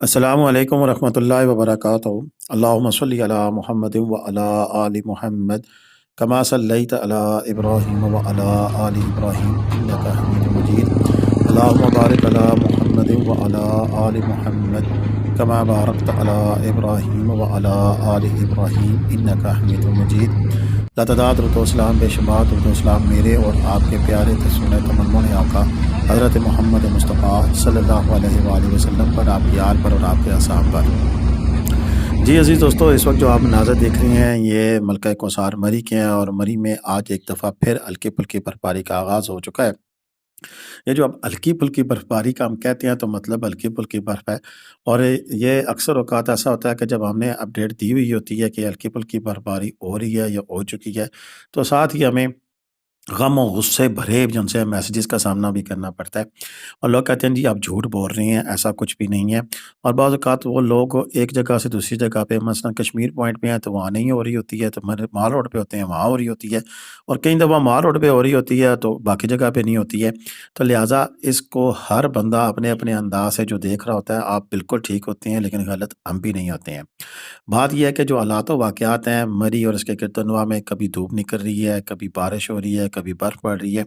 अस्सलामु अलैकुम वरहमतुल्लाहि वबरकातुहू। अल्लाहुम्मा सल्लि अला मुहम्मद व अला आलि मुहम्मद कमा सल्लैत अला इब्राहीम व अला आलि इब्राहीम इन्नका हमीदुम मजीद। अल्लाहुम्मा बारिक अला मुहम्मद व अला आलि मुहम्मद कमा बारकत अला इब्राहीम व अला आलि इब्राहीम इन्नका हमीदुम मजीद। लतदात रुतोसलाम बेशुमार रुतोसलाम मेरे और आपके प्यारे तस्वीर तमन्मुन आका हज़रत मोहम्मद मुस्तफ़ा सल्लल्लाहु अलैहि वसल्लम पर, आपकी आल पर और आपके असहाब पर। जी अजीज़ दोस्तों, इस वक्त जो आप मनाज़र देख रही हैं ये मलका कौसार मरी के हैं, और मरी में आज एक दफ़ा फिर हल्की फुल्की बर्फबारी का आगाज़ हो चुका है। ये जो अब हल्की फुल्की बर्फबारी का हम कहते हैं तो मतलब हल्की फुल्की बर्फ़ है, और ये अक्सर औक़ात ऐसा होता है कि जब हमने अपडेट दी हुई होती है कि हल्की फुल्की बर्फबारी हो रही है या हो चुकी है, तो साथ ही हमें गम और गुस्से भरे जो उनसे मैसेजेस का सामना भी करना पड़ता है। और लोग कहते हैं जी आप झूठ बोल रहे हैं, ऐसा कुछ भी नहीं है। और बाज़ औक़ात वो लोग एक जगह से दूसरी जगह पे, मसलन कश्मीर पॉइंट पे हैं तो वहाँ नहीं हो रही होती है, तो माल रोड पे होते हैं वहाँ हो रही होती है, और कई दफ़ा माल रोड पे हो रही होती है तो बाकी जगह पे नहीं होती है। तो लिहाजा इसको हर बंदा अपने अपने अंदाज से जो देख रहा होता है, आप बिल्कुल ठीक होते हैं लेकिन गलत हम भी नहीं होते हैं। बात यह है कि जो हालात व वाक़यात हैं मरी और इसके गिरदनवा में, कभी धूप निकल रही है, कभी बारिश हो रही है, कभी बर्फ़ पड़ रही है,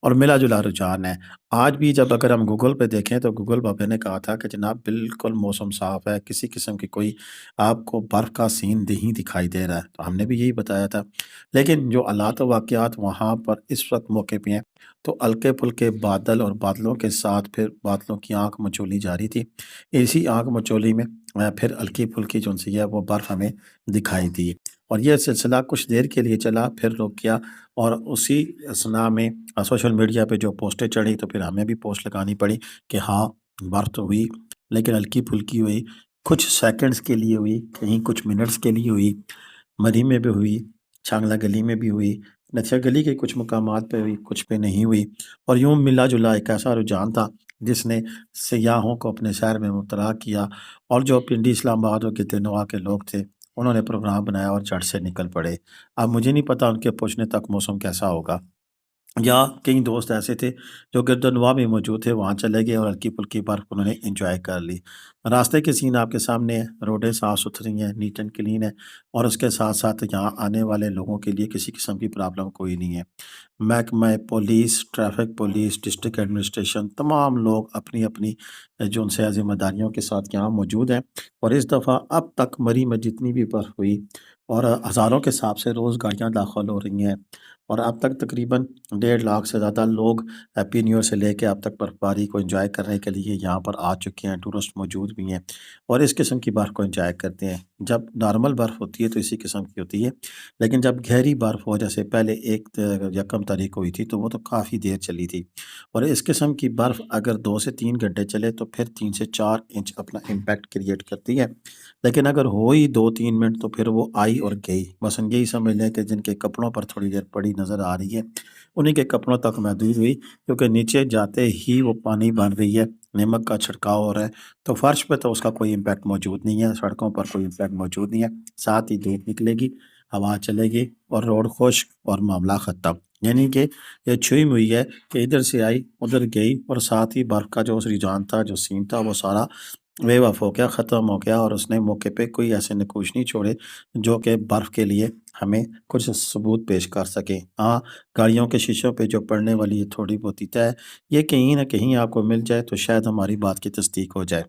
और मिला-जुला रुझान है। आज भी जब अगर हम गूगल पे देखें तो गूगल बाबे ने कहा था कि जनाब बिल्कुल मौसम साफ़ है, किसी किस्म की कोई आपको बर्फ़ का सीन नहीं दिखाई दे रहा है, तो हमने भी यही बताया था। लेकिन जो हालात व वाक़यात वहाँ पर इस वक़्त मौके पे हैं, तो हल्के-फुल्के बादल और बादलों के साथ फिर बादलों की आँख मचोली जा रही थी। इसी आँख मचोली में फिर हल्की-फुल्की जो-सी है वो बर्फ़ हमें दिखाई दी, और ये सिलसिला कुछ देर के लिए चला, फिर रुक गया, और उसी असना में सोशल मीडिया पे जो पोस्टें चढ़ी तो फिर हमें भी पोस्ट लगानी पड़ी कि हाँ, बर्फ़ तो हुई, लेकिन हल्की-फुल्की हुई, कुछ सेकंड्स के लिए हुई, कहीं कुछ मिनट्स के लिए हुई, मरी में भी हुई, छांगला गली में भी हुई, नथिया गली के कुछ मकामात पे हुई, कुछ पे नहीं हुई, और यूँ मिला-जुला एक ऐसा रुझान था जिसने सयाहों को अपने शहर में मुबतला किया, और जो पिंडी इस्लामाबाद और गिरदनवा के लोग थे, उन्होंने प्रोग्राम बनाया और झट से निकल पड़े। अब मुझे नहीं पता उनके पहुँचने तक मौसम कैसा होगा, या कई दोस्त ऐसे थे जो गिरदनवा में मौजूद थे, वहाँ चले गए और हल्की-फुल्की बर्फ़ उन्होंने एन्जॉय कर ली। रास्ते के सीन आपके सामने हैं, रोडें साफ़-सुथरी हैं, नीट एंड क्लीन है, और उसके साथ-साथ यहाँ आने वाले लोगों के लिए किसी किस्म की प्रॉब्लम कोई नहीं है। महकमा police, traffic police, district administration, तमाम लोग अपनी-अपनी जो उनसे ज़िम्मेदारियों के साथ यहाँ मौजूद हैं, और इस दफ़ा अब तक मरी में जितनी भी बर्फ़ हुई, और हज़ारों के हिसाब से रोज़ गाड़ियाँ दाखिल हो रही हैं, और अब तक तकरीबन 1.5 लाख से ज़्यादा लोग हैप्पी न्यू ईयर से लेके अब तक बर्फ़बारी को एंजॉय करने के लिए यहाँ पर आ चुके हैं। टूरिस्ट मौजूद भी हैं और इस किस्म की बर्फ़ को एंजॉय करते हैं। जब नॉर्मल बर्फ़ होती है तो इसी किस्म की होती है, लेकिन जब गहरी बर्फ़ हो, जैसे पहले 1 यकम तारीख को हुई थी, तो वो तो काफ़ी देर चली थी, और इस किस्म की बर्फ़ अगर 2 से 3 घंटे चले तो फिर 3 से 4 इंच अपना इम्पैक्ट क्रिएट करती है। लेकिन अगर हो ही 2-3 मिनट तो फिर वो आई और गई। मसलन यही समझ लें कि जिनके कपड़ों पर थोड़ी देर पड़ी नज़र आ रही है, उन्हीं के कपड़ों तक महदूद हुई, क्योंकि नीचे जाते ही वो पानी बन रही है, नमक का छिड़काव हो रहा है, तो फ़र्श पे तो उसका कोई इम्पैक्ट मौजूद नहीं है, सड़कों पर कोई इम्पैक्ट मौजूद नहीं है। साथ ही धूप निकलेगी, हवा चलेगी, और रोड खुश्क, और मामला ख़त्म। यानी कि ये छुई हुई है कि इधर से आई, उधर गई, और साथ ही बर्फ़ का जो रुझान था, जो सीन था, वो सारा बेवफ़ हो गया, ख़त्म हो गया, और उसने मौके पे कोई ऐसे नकूश नहीं छोड़े जो कि बर्फ़ के लिए हमें कुछ सबूत पेश कर सकें। हाँ, गाड़ियों के शीशों पे जो पड़ने वाली ये थोड़ी बहुत तय, ये कहीं न कहीं आपको मिल जाए तो शायद हमारी बात की तस्दीक हो जाए।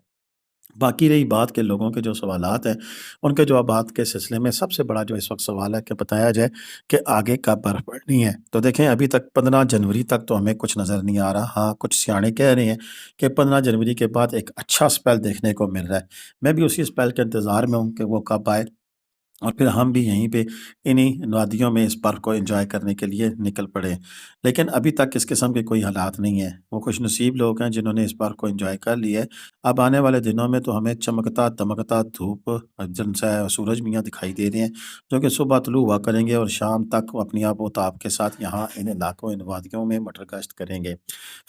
बाकी रही बात के लोगों के जो सवालात हैं, उनके जवाबात के सिलसिले में सबसे बड़ा जो इस वक़्त सवाल है कि बताया जाए कि आगे कब बर्फ़ पड़नी है। तो देखें, अभी तक 15 जनवरी तक तो हमें कुछ नज़र नहीं आ रहा। हाँ, कुछ सियाने कह रहे हैं कि 15 जनवरी के बाद एक अच्छा स्पेल देखने को मिल रहा है। मैं भी उसी स्पेल के इंतज़ार में हूँ कि वो कब आए, और फिर हम भी यहीं पे इन्हीं वादियों में इस बर्फ़ को एंजॉय करने के लिए निकल पड़े। लेकिन अभी तक इस किस्म के कोई हालात नहीं हैं। वो खुशनसीब लोग हैं जिन्होंने इस बर्फ़ को एंजॉय कर लिया है। अब आने वाले दिनों में तो हमें चमकता-दमकता धूप, जिनसे सूरज मियाँ दिखाई दे रहे हैं, जो कि सुबह तुलू हुआ करेंगे और शाम तक वो अपनी आबो-ताब के साथ यहाँ इन इलाकों, इन वादियों में मटर-गश्त करेंगे।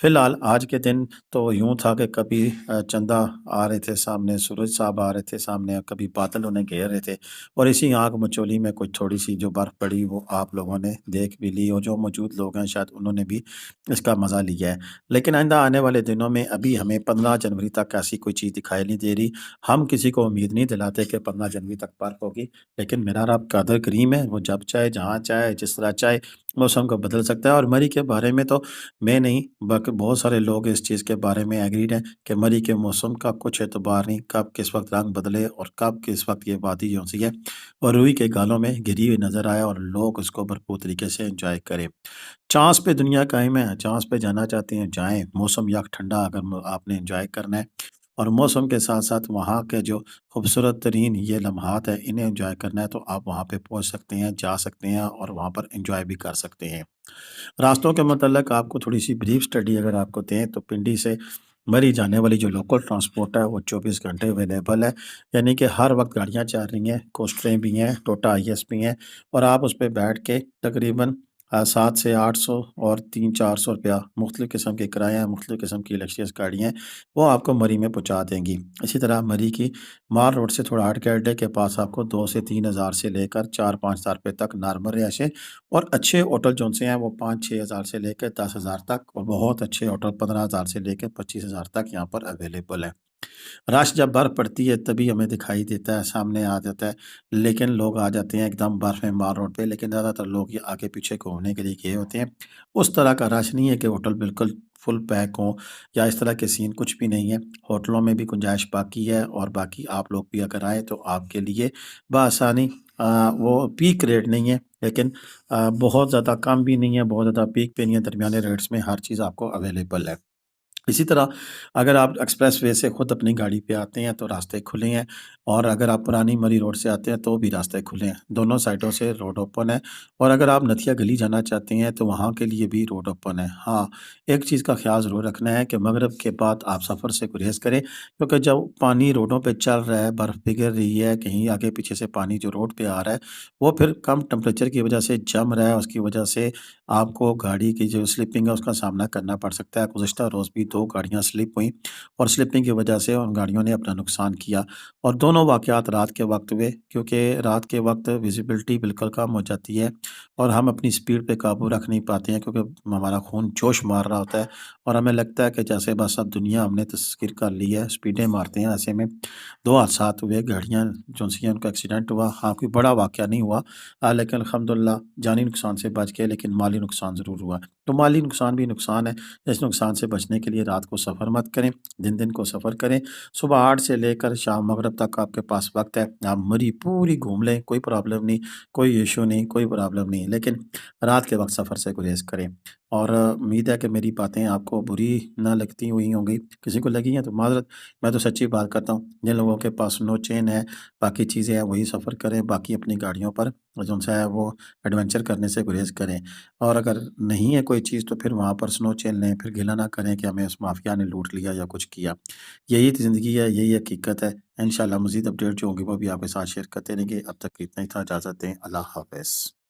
फ़िलहाल आज के दिन तो यूँ था कि कभी चंदा आ रहे थे सामने, सूरज साहब आ रहे थे सामने, कभी बादल उन्हें घेर रहे थे, और سی आँख मचोली में कुछ थोड़ी-सी जो बर्फ़ पड़ी वो आप लोगों ने देख भी ली और जो मौजूद लोग हैं शायद उन्होंने भी इसका मज़ा लिया है। लेकिन आइंदा आने वाले दिनों में अभी हमें 15 जनवरी तक ऐसी कोई चीज़ दिखाई नहीं दे रही। हम किसी को उम्मीद नहीं दिलाते कि 15 जनवरी तक बर्फ़ होगी, लेकिन मेरा रब कादिर करीम है, वो जब चाहे, जहाँ चाहे, जिस तरह चाहे मौसम को बदल सकता है। और मरी के बारे में तो मैं नहीं बल्कि बहुत सारे लोग इस चीज़ के बारे में एग्रीड हैं कि मरी के मौसम का कुछ एतबार नहीं, कब किस वक़्त रंग बदले और कब किस वक़्त ये वादी जो-सी है वो रूई के गालों में घिरी हुई नज़र आए और लोग उसको भरपूर तरीके से एन्जॉय करें। चाँद पे दुनिया कायम है, चाँद पे जाना चाहते हैं जाएँ, मौसम यक ठंडा अगर म आपने एन्जॉय करना है और मौसम के साथ-साथ वहाँ के जो खूबसूरत तरीन ये लम्हात हैं, इन्हें एन्जॉय करना है तो आप वहाँ पे पहुँच सकते हैं, जा सकते हैं और वहाँ पर एन्जॉय भी कर सकते हैं। रास्तों के मतलब आपको थोड़ी-सी ब्रीफ स्टडी अगर आपको दें तो पिंडी से मरी जाने वाली जो लोकल ट्रांसपोर्ट है वो 24 घंटे अवेलेबल है। यानी कि हर वक़्त गाड़ियाँ चल रही हैं, कोस्टरें भी हैं, टोटा आईएस भी हैं और आप उस पे बैठ के तकरीबन 7 से 800 और 300-400 रुपया मुख्तलिफ़ किस्म के किराए हैं, मुख्तलिफ़ किस्म की लग्ज़रियस गाड़ियाँ हैं, वो आपको मरी में पहुँचा देंगी। इसी तरह मरी की माल रोड से थोड़ा हट के अड्डे के पास आपको 2 से 3 हज़ार से लेकर 4-5 हज़ार रुपए तक नॉर्मल रिहायशें और अच्छे होटल जौन-से हैं वो 5-6 हज़ार से लेकर 10 हज़ार तक और बहुत अच्छे होटल 15 हज़ार से लेकर 25 हज़ार तक यहाँ पर अवेलेबल हैं। रश जब बर्फ़ पड़ती है तभी हमें दिखाई देता है, सामने आ जाता है, लेकिन लोग आ जाते हैं एकदम बर्फ़ में माल रोड पे, लेकिन ज़्यादातर लोग ये आगे पीछे घूमने के लिए गए होते हैं। उस तरह का रश नहीं है कि होटल बिल्कुल फुल पैक हों या इस तरह के सीन कुछ भी नहीं है। होटलों में भी गुंजाइश बाकी है और बाकी आप लोग भी अगर आएँ तो आपके लिए बआसानी वो पीक रेट नहीं है, लेकिन बहुत ज़्यादा कम भी नहीं है, बहुत ज़्यादा पीक पे नहीं है, दरमियाने रेट्स में हर चीज़ आपको अवेलेबल है। इसी तरह अगर आप एक्सप्रेस वे से खुद अपनी गाड़ी पे आते हैं तो रास्ते खुले हैं और अगर आप पुरानी मरी रोड से आते हैं तो भी रास्ते खुले हैं। दोनों साइडों से रोड ओपन है और अगर आप नथिया गली जाना चाहते हैं तो वहाँ के लिए भी रोड ओपन है। हाँ, एक चीज़ का ख़्याल ज़रूर रखना है कि मगरिब के बाद आप सफ़र से गुरेज़ करें क्योंकि जब पानी रोडों पे चल रहा है, बर्फ़ पिघल रही है, कहीं आगे पीछे से पानी जो रोड पे आ रहा है, वो फिर कम टेम्परेचर की वज़ह से जम रहा है, उसकी वज़ह से आपको गाड़ी की जो स्लिपिंग है उसका सामना करना पड़ सकता है। गुज़िश्ता रोज़ भी 2 गाड़ियाँ स्लिप हुईं और स्लिपिंग की वजह से उन गाड़ियों ने अपना नुकसान किया और दोनों वाक़यात रात के वक़्त हुए क्योंकि रात के वक़्त विज़िबिलिटी बिल्कुल कम हो जाती है और हम अपनी स्पीड पे काबू रख नहीं पाते हैं क्योंकि हमारा खून जोश मार रहा होता है और हमें लगता है कि जैसे बस अब दुनिया हमने तस्ख़ीर कर ली है, स्पीडें मारते हैं। ऐसे में 2 हादसात हुए, गाड़ियाँ जो-सी हैं उनका एक्सीडेंट हुआ। हाँ, कोई बड़ा वाक़या नहीं हुआ लेकिन अल्हम्दुलिल्लाह जानी नुकसान से बच गए लेकिन माली नुकसान ज़रूर हुआ। तो माली नुकसान भी नुकसान है, इस नुकसान से बचने के लिए रात को सफ़र मत करें, दिन-दिन को सफ़र करें। सुबह 8 से लेकर शाम मगरिब तक आपके पास वक़्त है, आप मरी पूरी घूम लें, कोई प्रॉब्लम नहीं, कोई इश्यू नहीं, कोई प्रॉब्लम नहीं, लेकिन रात के वक़्त सफ़र से गुरेज़ करें। और उम्मीद है कि मेरी बातें आपको बुरी ना लगती हुई होंगी, किसी को लगी हैं तो माज़रत, मैं तो सच्ची बात करता हूँ। जिन लोगों के पास नो चेन है, बाकी चीज़ें हैं वही सफ़र करें, बाकी अपनी गाड़ियों पर जो-सा है वो एडवेंचर करने से गुरेज़ करें। और अगर नहीं है कोई चीज़ तो फिर वहाँ पर स्नो चेन लें, फिर गिला ना करें कि हमें उस माफ़िया ने लूट लिया या कुछ किया। यही तो ज़िंदगी है, यही हकीकत है। इंशाअल्लाह मज़ीद अपडेट जो होंगी वो भी आपके साथ शेयर करते रहेंगे। अब तक के लिए इतना ही था, इजाज़त दें। अल्लाह हाफ़िज़।